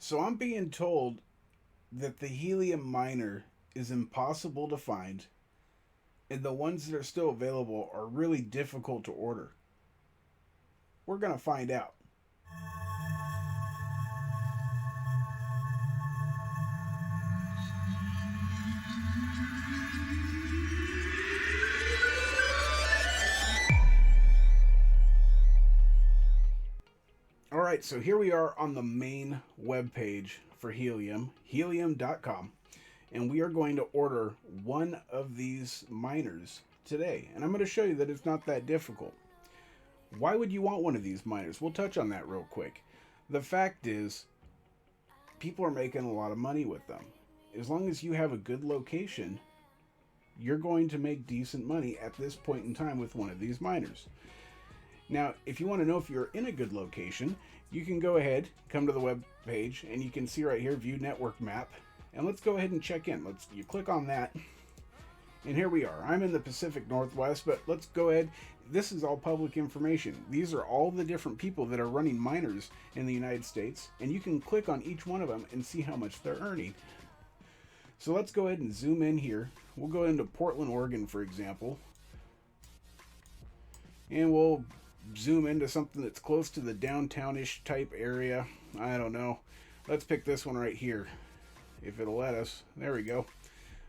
So I'm being told that the helium miner is impossible to find, and the ones that are still available are really difficult to order. We're going to find out. Alright, so here we are on the main webpage for Helium, helium.com, and we are going to order one of these miners today. And I'm going to show you that it's not that difficult. Why would you want one of these miners? We'll touch on that real quick. The fact is, people are making a lot of money with them. As long as you have a good location, you're going to make decent money at this point in time with one of these miners. Now, if you want to know if you're in a good location, you can go ahead, come to the web page, and you can see right here, View Network Map. And let's go ahead and check in. You click on that, and here we are. I'm in the Pacific Northwest, but let's go ahead. This is all public information. These are all the different people that are running miners in the United States, and you can click on each one of them and see how much they're earning. So let's go ahead and zoom in here. We'll go into Portland, Oregon, for example, and we'll zoom into something that's close to the downtownish type area. I don't know. Let's pick this one right here, if it'll let us. There we go.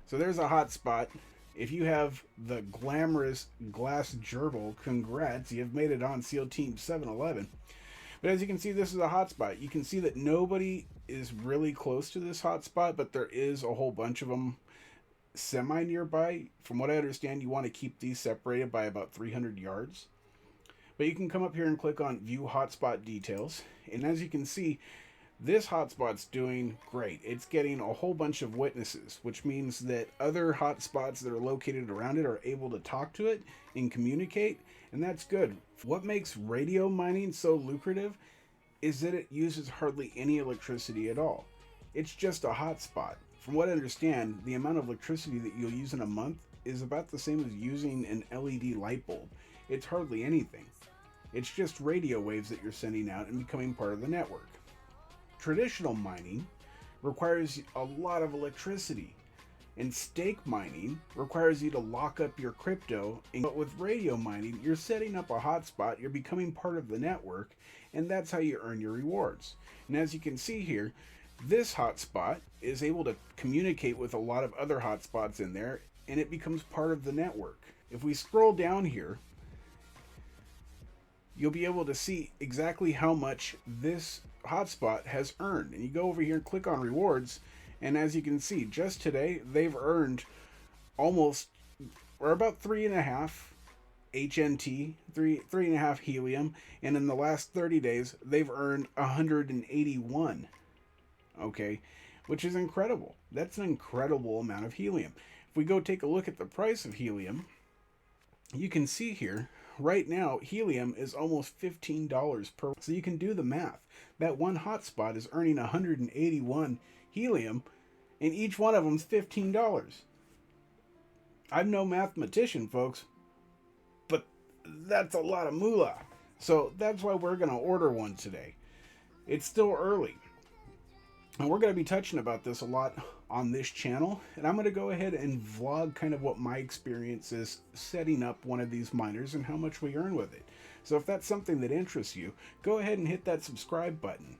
So there's a hot spot. If you have the glamorous glass gerbil, congrats, you've made it on SEAL Team 711. But as you can see, this is a hotspot. You can see that nobody is really close to this hotspot, but there is a whole bunch of them semi nearby. From what I understand, you want to keep these separated by about 300 yards. But you can come up here and click on View Hotspot Details. And as you can see, this hotspot's doing great. It's getting a whole bunch of witnesses, which means that other hotspots that are located around it are able to talk to it and communicate, and that's good. What makes radio mining so lucrative is that it uses hardly any electricity at all. It's just a hotspot. From what I understand, the amount of electricity that you'll use in a month is about the same as using an LED light bulb. It's hardly anything. It's just radio waves that you're sending out and becoming part of the network. Traditional mining requires a lot of electricity, and stake mining requires you to lock up your crypto. But with radio mining, you're setting up a hotspot, you're becoming part of the network, and that's how you earn your rewards. And as you can see here, this hotspot is able to communicate with a lot of other hotspots in there, and it becomes part of the network. If we scroll down here, you'll be able to see exactly how much this hotspot has earned. And you go over here and click on rewards, and as you can see, just today they've earned almost, or about 3.5 HNT, 3.5 helium, and in the last 30 days they've earned 181. Okay, which is incredible. That's an incredible amount of helium. If we go take a look at the price of helium, you can see here right now helium is almost $15 per. So you can do the math. That one hotspot is earning 181 helium, and each one of them is $15. I'm no mathematician, folks, but that's a lot of moolah. So that's why we're going to order one today. It's still early, and we're going to be touching about this a lot on this channel, and I'm going to go ahead and vlog kind of what my experience is setting up one of these miners and how much we earn with it. So if that's something that interests you, go ahead and hit that subscribe button.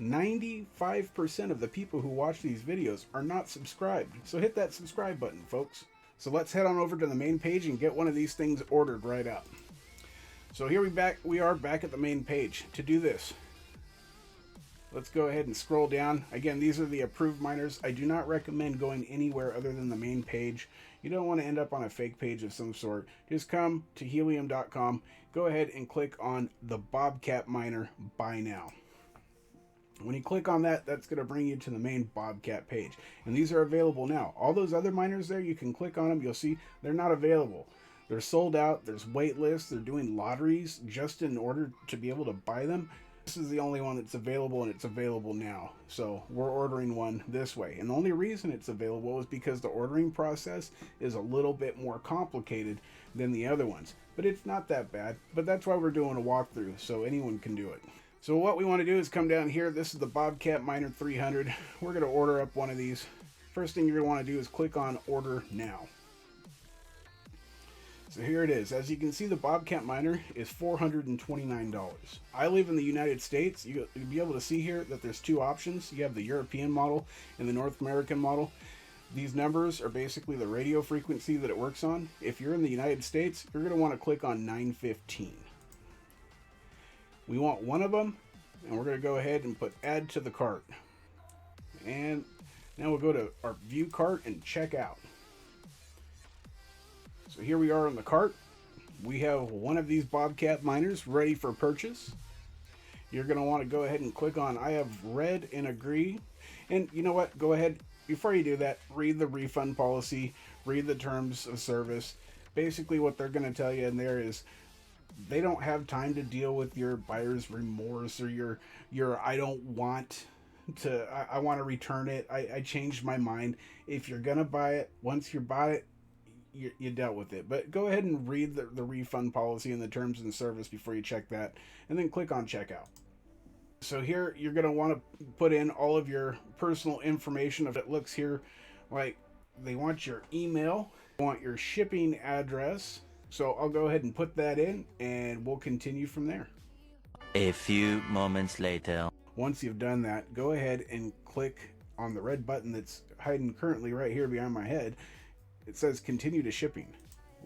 95% of the people who watch these videos are not subscribed, so hit that subscribe button, folks. So let's head on over to the main page and get one of these things ordered right up. So here we are back at the main page. To do this, let's go ahead and scroll down. Again, these are the approved miners. I do not recommend going anywhere other than the main page. You don't want to end up on a fake page of some sort. Just come to helium.com, go ahead and click on the Bobcat miner, buy now. When you click on that, that's going to bring you to the main Bobcat page. And these are available now. All those other miners there, you can click on them. You'll see they're not available. They're sold out. There's wait lists. They're doing lotteries just in order to be able to buy them. This is the only one that's available, and it's available now. So we're ordering one this way. And the only reason it's available is because the ordering process is a little bit more complicated than the other ones. But it's not that bad. But that's why we're doing a walkthrough, so anyone can do it. So what we want to do is come down here. This is the Bobcat Miner 300. We're going to order up one of these. First thing you're going to want to do is click on Order Now. So here it is. As you can see, the Bobcat Miner is $429. I live in the United States. You'll be able to see here that there's two options. You have the European model and the North American model. These numbers are basically the radio frequency that it works on. If you're in the United States, you're going to want to click on 915. We want one of them, and we're going to go ahead and put add to the cart. And now we'll go to our view cart and check out. So here we are on the cart. We have one of these Bobcat miners ready for purchase. You're going to want to go ahead and click on I have read and agree. And you know what? Go ahead. Before you do that, read the refund policy, read the terms of service. Basically what they're going to tell you in there is they don't have time to deal with your buyer's remorse or your I don't want to, I want to return it. I changed my mind. If you're going to buy it, once you buy it, you dealt with it. But go ahead and read the refund policy and the terms and service before you check that, and then click on checkout. So here you're going to want to put in all of your personal information. If it looks here like they want your email, they want your shipping address. So I'll go ahead and put that in and we'll continue from there. A few moments later. Once you've done that, go ahead and click on the red button that's hiding currently right here behind my head. It says continue to shipping.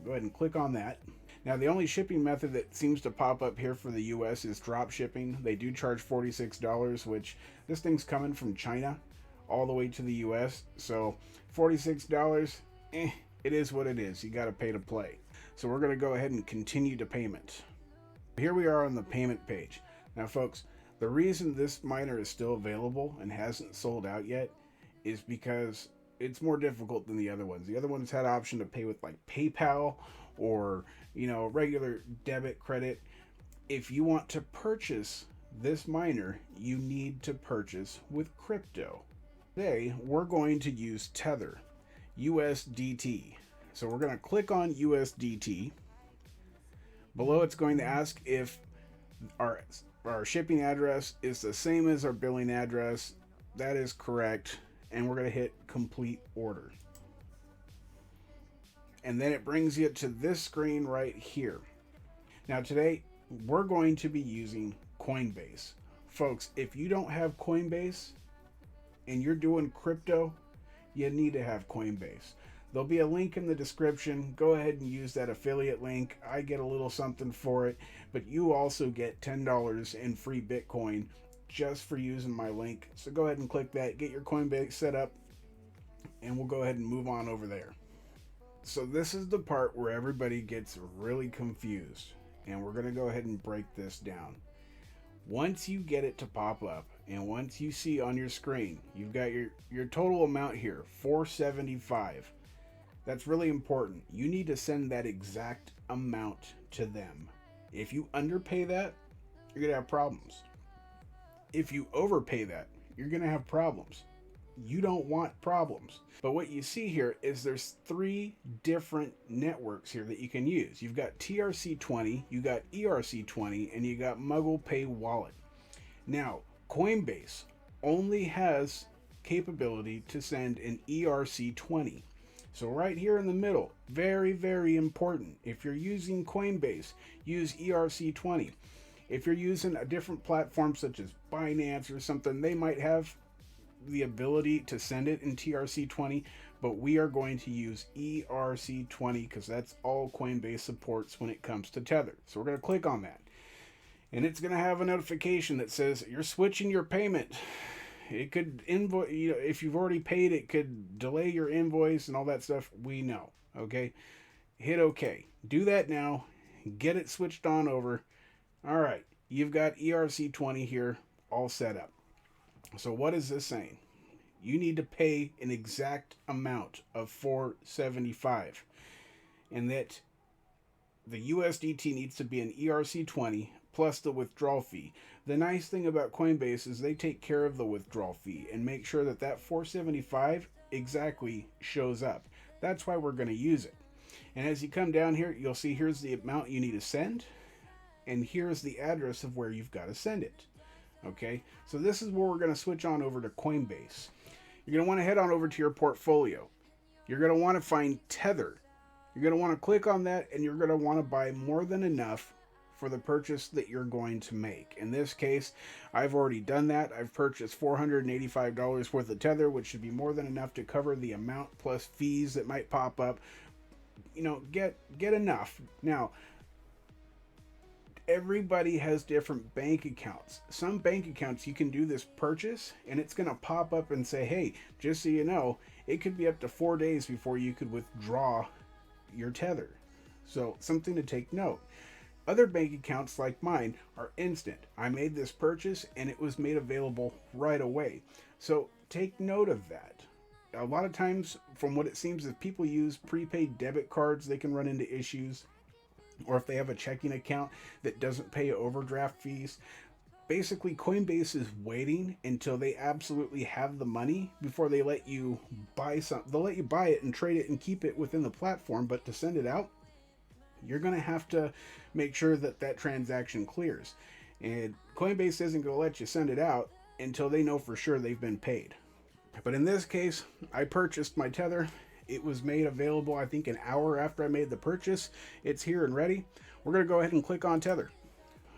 Go ahead and click on that. Now the only shipping method that seems to pop up here for the US is drop shipping. They do charge $46, which this thing's coming from China all the way to the US. So $46, it is what it is. You got to pay to play. So we're going to go ahead and continue to payment. Here we are on the payment page. Now folks, the reason this miner is still available and hasn't sold out yet is because it's more difficult than the other ones. The other ones had option to pay with like PayPal or, you know, regular debit, credit. If you want to purchase this miner, you need to purchase with crypto. Today, we're going to use Tether USDT. So we're going to click on USDT. Below it's going to ask if our shipping address is the same as our billing address. That is correct. And we're going to hit complete order. And then it brings you to this screen right here. Now today we're going to be using Coinbase. Folks, if you don't have Coinbase and you're doing crypto, you need to have Coinbase. There'll be a link in the description. Go ahead and use that affiliate link. I get a little something for it, but you also get $10 in free Bitcoin just for using my link. So go ahead and click that, get your Coinbase set up, and we'll go ahead and move on over there. So this is the part where everybody gets really confused, and we're going to go ahead and break this down. Once you get it to pop up, and once you see on your screen, you've got your total amount here, $475. That's really important. You need to send that exact amount to them. If you underpay that, you're going to have problems. If you overpay that, you're going to have problems. You don't want problems. But what you see here is there's 3 different networks here that you can use. You've got TRC20, you got ERC20, and you got Muggle Pay Wallet. Now, Coinbase only has capability to send an ERC20. So right here in the middle, very, very important. If you're using Coinbase, use ERC20. If you're using a different platform such as Binance or something, they might have the ability to send it in TRC20, but we are going to use ERC20 because that's all Coinbase supports when it comes to Tether. So we're going to click on that. And it's going to have a notification that says you're switching your payment. It could invoice, you know, if you've already paid, it could delay your invoice and all that stuff. We know. Okay. Hit OK. Do that now. Get it switched on over. All right. You've got ERC20 here all set up. So what is this saying? You need to pay an exact amount of $475, and that the USDT needs to be an ERC20 plus the withdrawal fee. The nice thing about Coinbase is they take care of the withdrawal fee and make sure that that $475 exactly shows up. That's why we're going to use it. And as you come down here, you'll see here's the amount you need to send, and here's the address of where you've got to send it. Okay, so this is where we're going to switch on over to Coinbase. You're going to want to head on over to your portfolio. You're going to want to find Tether. You're going to want to click on that, and you're going to want to buy more than enough for the purchase that you're going to make. In this case, I've already done that. I've purchased $485 worth of Tether, which should be more than enough to cover the amount plus fees that might pop up. You know, get enough. Now, everybody has different bank accounts. Some bank accounts you can do this purchase and it's going to pop up and say, hey, just so you know, it could be up to 4 days before you could withdraw your Tether. So something to take note. Other bank accounts like mine are instant. I made this purchase and it was made available right away. So take note of that. A lot of times, from what it seems, if people use prepaid debit cards, they can run into issues. Or if they have a checking account that doesn't pay overdraft fees. Basically, Coinbase is waiting until they absolutely have the money before they let you buy something. They'll let you buy it and trade it and keep it within the platform, but to send it out, you're going to have to make sure that that transaction clears. And Coinbase isn't going to let you send it out until they know for sure they've been paid. But in this case, I purchased my Tether. It was made available, I think, an hour after I made the purchase. It's here and ready. We're going to go ahead and click on Tether.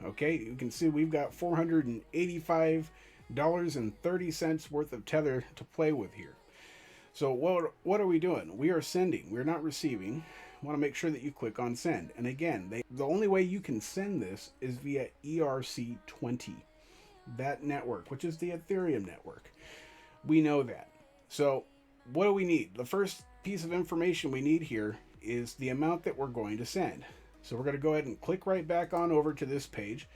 Okay, you can see we've got $485.30 worth of Tether to play with here. So what are we doing? We are sending. We're not receiving. I want to make sure that you click on send. And again, the only way you can send this is via ERC20, that network, which is the Ethereum network. We know that. So what do we need? The first piece of information we need here is the amount that we're going to send. So we're going to go ahead and click right back on over to this page,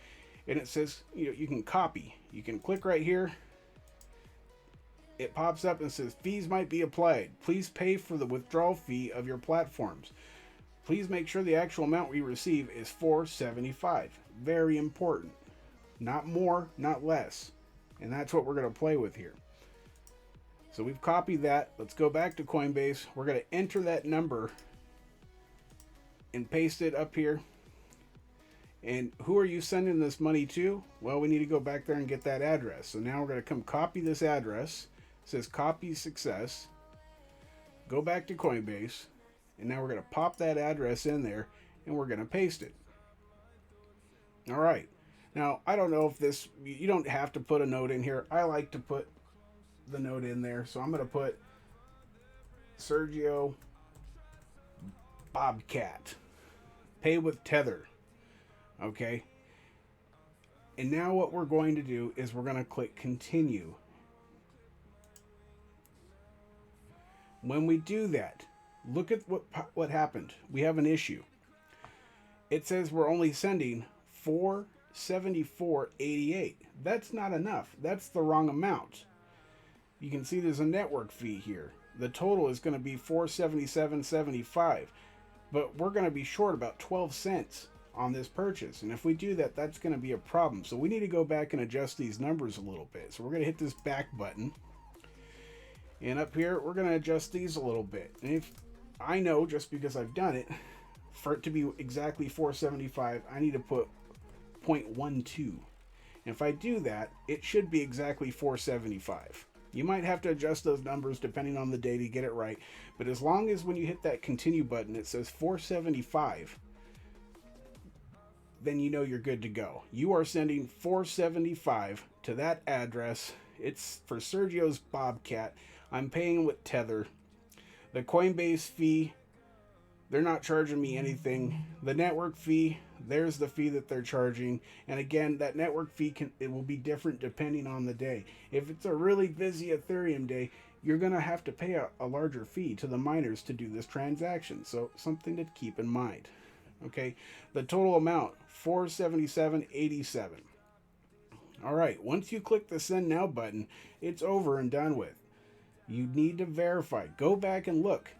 and it says, you know, you can copy. You can click right here. It pops up and says fees might be applied. Please pay for the withdrawal fee of your platforms. Please make sure the actual amount we receive is $475. Very important. Not more, not less. And that's what we're going to play with here. So we've copied that. Let's go back to Coinbase. We're going to enter that number and paste it up here. And who are you sending this money to? Well, we need to go back there and get that address. So now we're going to come copy this address. It says copy success. Go back to Coinbase. And now we're going to pop that address in there and we're going to paste it. All right. Now, I don't know if this, you don't have to put a note in here. I like to put the note in there. So I'm going to put Sergio Bobcat. Pay with Tether. Okay. And now what we're going to do is we're going to click continue. When we do that, look at what happened. We have an issue. It says we're only sending $474.88. That's not enough. That's the wrong amount. You can see there's a network fee here. The total is going to be $477.75. But we're going to be short about 12 cents on this purchase. And if we do that, that's going to be a problem. So we need to go back and adjust these numbers a little bit. So we're going to hit this back button. And up here, we're going to adjust these a little bit. And if I know, just because I've done it, for it to be exactly 475, I need to put 0.12. And if I do that, it should be exactly 475. You might have to adjust those numbers depending on the day to get it right. But as long as when you hit that continue button, it says 475, then you know you're good to go. You are sending 475 to that address. It's for Sergio's Bobcat. I'm paying with Tether. The Coinbase fee, they're not charging me anything. The network fee, there's the fee that they're charging. And again, that network fee it will be different depending on the day. If it's a really busy Ethereum day, you're going to have to pay a larger fee to the miners to do this transaction. So something to keep in mind. Okay, the total amount, $477.87. All right, once you click the send now button, it's over and done with. You need to verify. Go back and look.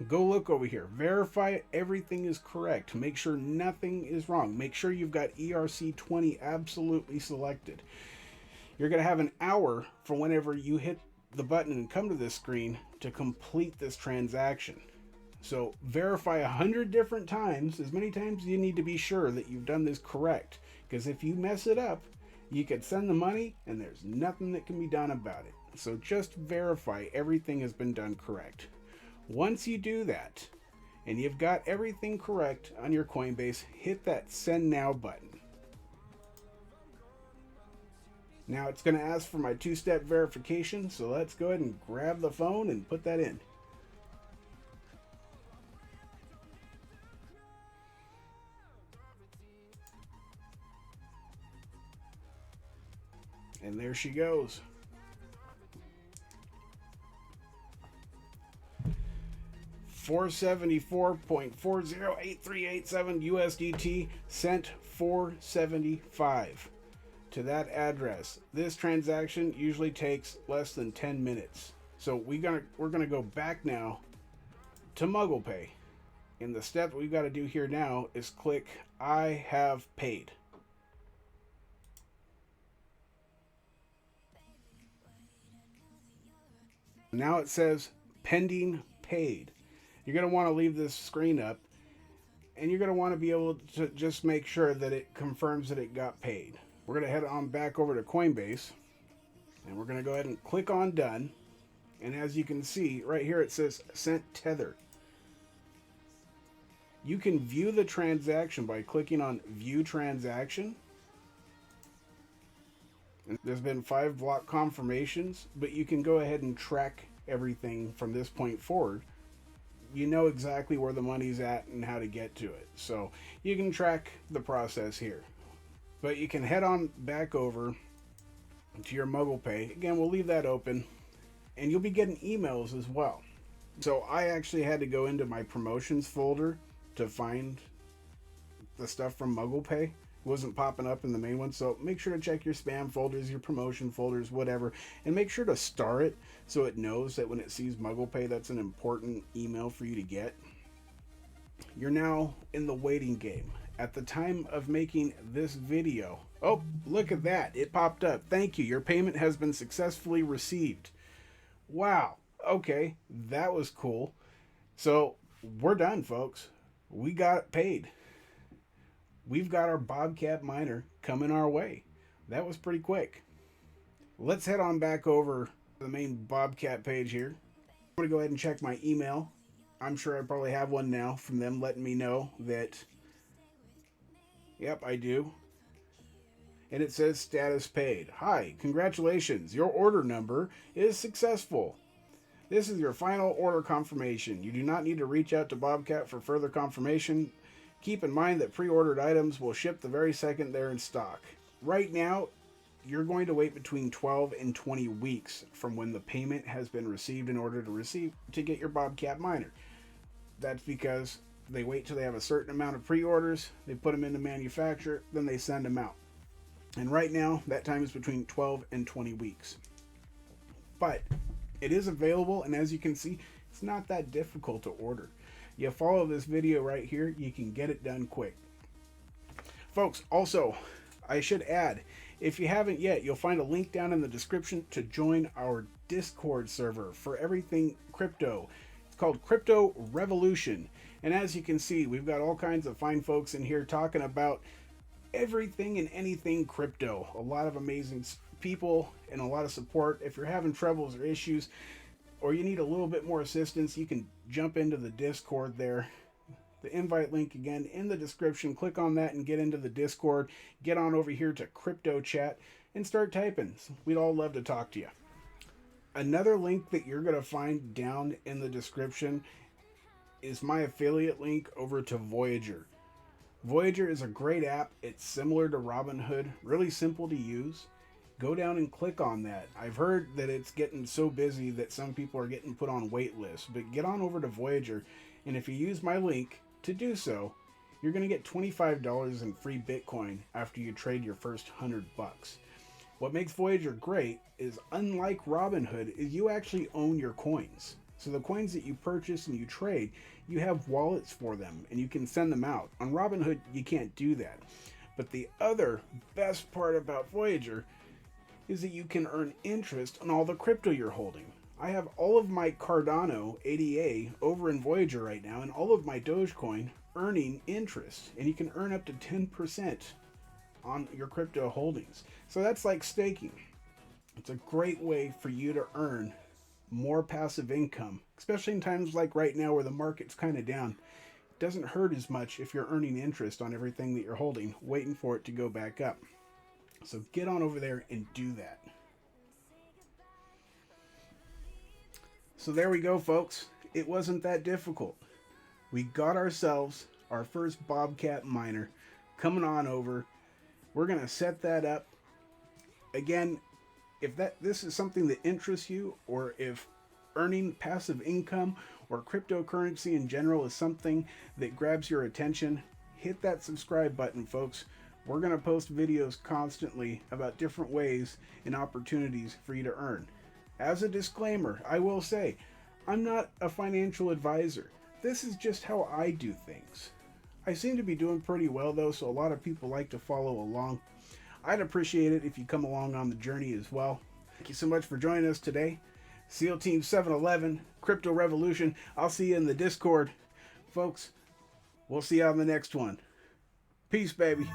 Go look over here. Verify everything is correct. Make sure nothing is wrong. Make sure you've got ERC20 absolutely selected. You're going to have an hour from whenever you hit the button and come to this screen to complete this transaction. So verify 100 different times, as many times as you need to be sure that you've done this correct. Because if you mess it up, You could send the money and there's nothing that can be done about it. So just verify everything has been done correct. Once you do that and you've got everything correct on your Coinbase, hit that send now button. Now it's going to ask for my two-step verification, so let's go ahead and grab the phone and put that in. And there she goes. $474.408387 USDT, sent $475 to that address. This transaction usually takes less than 10 minutes. So we're gonna go back now to MugglePay. And the step we've got to do here now is click I have paid. Now it says pending paid. You're going to want to leave this screen up, and you're going to want to be able to just make sure that it confirms that it got paid. We're going to head on back over to Coinbase, and we're going to go ahead and click on done. And as you can see right here, it says sent Tether. You can view the transaction by clicking on view transaction. And there's been 5 block confirmations, but you can go ahead and track everything from this point forward. You know exactly where the money's at and how to get to it. So you can track the process here. But you can head on back over to your MugglePay. Again, we'll leave that open. And you'll be getting emails as well. So I actually had to go into my promotions folder to find the stuff from MugglePay. Wasn't popping up in the main one, so make sure to check your spam folders, your promotion folders, whatever, and make sure to star it so it knows that when it sees MugglePay, that's an important email for you to get. You're now in the waiting game. At the time of making this video, oh, look at that, it popped up. Thank you, your payment has been successfully received. Wow, okay, that was cool. So we're done, folks. We got paid. We've got our Bobcat miner coming our way. That was pretty quick. Let's head on back over to the main Bobcat page here. I'm going to go ahead and check my email. I'm sure I probably have one now from them letting me know that, yep, I do. And it says status paid. Hi, congratulations. Your order number is successful. This is your final order confirmation. You do not need to reach out to Bobcat for further confirmation. Keep in mind that pre-ordered items will ship the very second they're in stock. Right now, you're going to wait between 12 and 20 weeks from when the payment has been received in order to get your Bobcat miner. That's because they wait till they have a certain amount of pre-orders, they put them into manufacture, then they send them out. And right now, that time is between 12 and 20 weeks. But it is available, and as you can see, it's not that difficult to order. You follow this video right here, you can get it done quick. Folks, also, I should add, if you haven't yet, you'll find a link down in the description to join our Discord server for everything crypto. It's called Crypto Revolution. And as you can see, we've got all kinds of fine folks in here talking about everything and anything crypto. A lot of amazing people and a lot of support. If you're having troubles or issues, or you need a little bit more assistance, you can jump into the Discord there. The invite link again in the description. Click on that and get into the Discord. Get on over here to Crypto Chat and start typing. We'd all love to talk to you. Another link that you're going to find down in the description is my affiliate link over to Voyager. Voyager is a great app. It's similar to Robinhood, really simple to use. Go down and click on that. I've heard that it's getting so busy that some people are getting put on wait lists, but get on over to Voyager, and if you use my link to do so, you're going to get $25 in free Bitcoin after you trade your first $100. What makes Voyager great is, unlike Robinhood, is you actually own your coins. So the coins that you purchase and you trade, you have wallets for them and you can send them out. On Robinhood, you can't do that. But the other best part about Voyager is that you can earn interest on all the crypto you're holding. I have all of my Cardano ADA over in Voyager right now and all of my Dogecoin earning interest. And you can earn up to 10% on your crypto holdings. So that's like staking. It's a great way for you to earn more passive income, especially in times like right now where the market's kind of down. It doesn't hurt as much if you're earning interest on everything that you're holding, waiting for it to go back up. So get on over there and do that. So there we go, folks. It wasn't that difficult. We got ourselves our first Bobcat miner coming on over. We're going to set that up. Again, if this is something that interests you, or if earning passive income or cryptocurrency in general is something that grabs your attention, hit that subscribe button, folks. We're going to post videos constantly about different ways and opportunities for you to earn. As a disclaimer, I will say, I'm not a financial advisor. This is just how I do things. I seem to be doing pretty well though, so a lot of people like to follow along. I'd appreciate it if you come along on the journey as well. Thank you so much for joining us today. SEAL Team 711, Crypto Revolution. I'll see you in the Discord. Folks, we'll see you on the next one. Peace, baby.